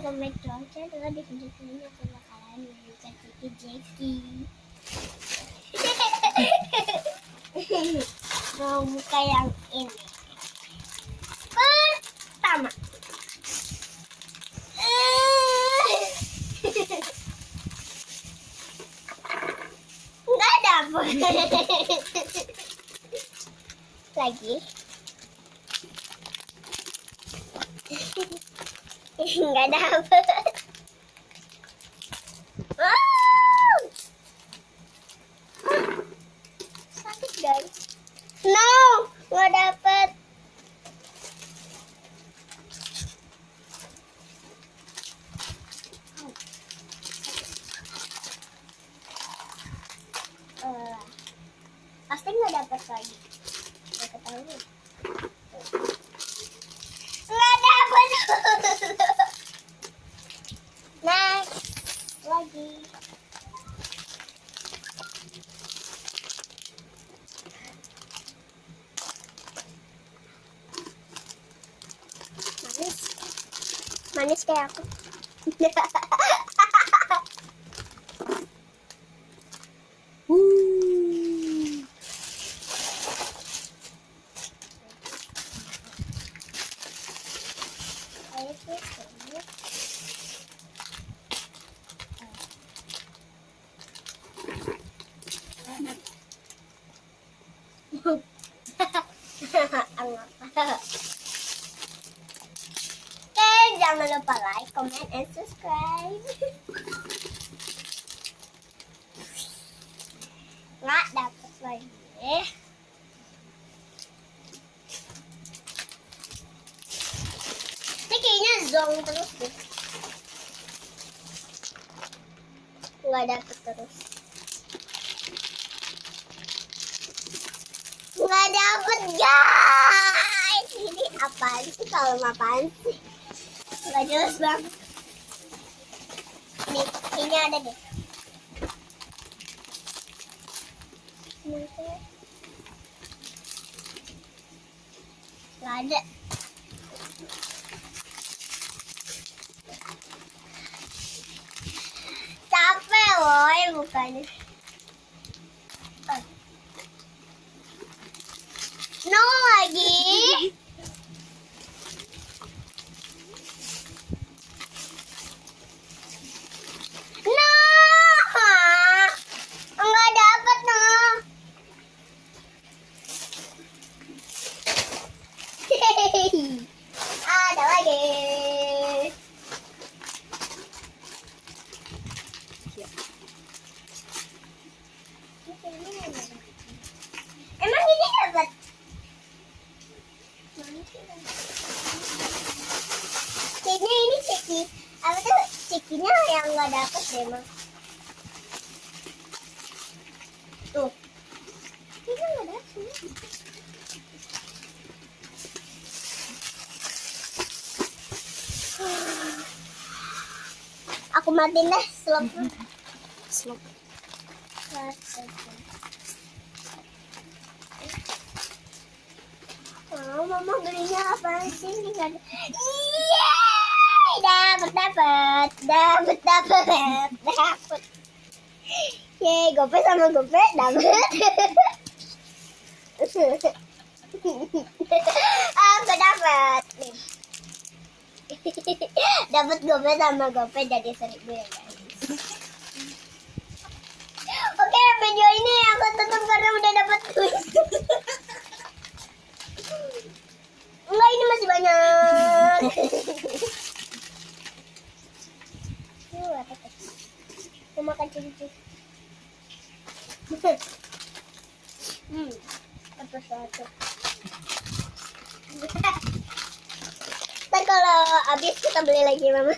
komen cuaca adalah di video ini aku bakalan menunjukkan Jackie. Mau buka yang ini. Pertama. Nggak dapet. Lagi. Nggak dapet. Sakit guys. No, nggak dapet. Pasti nggak dapet lagi. Nggak ketahuan. Nggak dapet. Next lagi. Manis kayak aku. Jangan lupa like, comment, and subscribe. Nggak dapet lagi. Ini kayaknya zong terus deh. Nggak dapet terus. Nggak dapet guys. Ini apaan sih, kalau apaan sih? Nggak jelas banget. Nih, ini ada deh. Nggak ada. Capek woy bukannya. No lagi. Ada lagi. Emang ini dapat? Kayaknya ini ceki. Apa tuh cekinya yang nggak dapat deh emang. Tuh. Ini nggak dapat. Aku matiin deh slop. Oh, mama belinya apa sih? Ini nggak ada. Yeay, dapet. Yeay, gope sama gope dapet. Aku dapet. Dapat gope sama gope jadi 1000 ya guys. Oke, video ini aku tutup karena udah dapat duit. Enggak, ini masih banyak. Mau makan cincin. Apa satu? Ntar kalau habis kita beli lagi mama.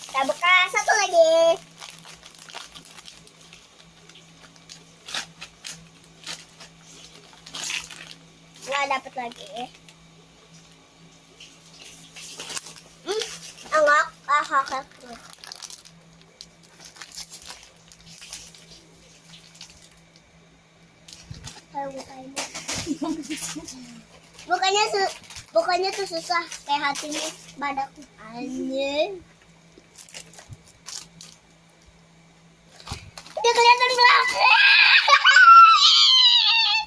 Kita buka satu lagi. Nggak dapet lagi. Enggak. Coba bukain. Bukannya tuh susah kayak hatimu padaku. Anjir. Udah kelihatan belakang.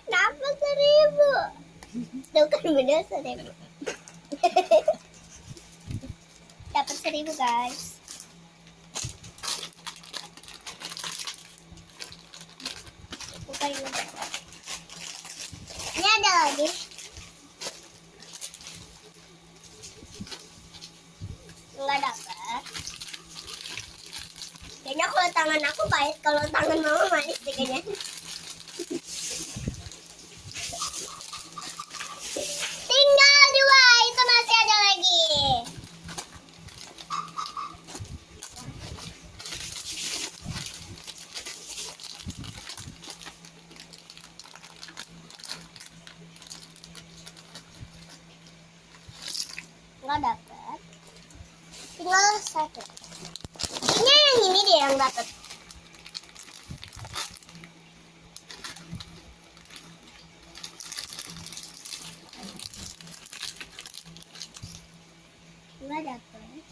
Kenapa 1000? Tuh kan bener 1000. Dapat 1000 guys. Bukain aja. Ini ada lagi. Nggak dapat. Kayaknya kalau tangan aku pahit, kalau tangan mama manis deh kayaknya. Tinggal 2, itu masih ada lagi. Nggak dapat. Tinggal 1. Kayaknya yang ini deh yang dapat. Nggak dapat.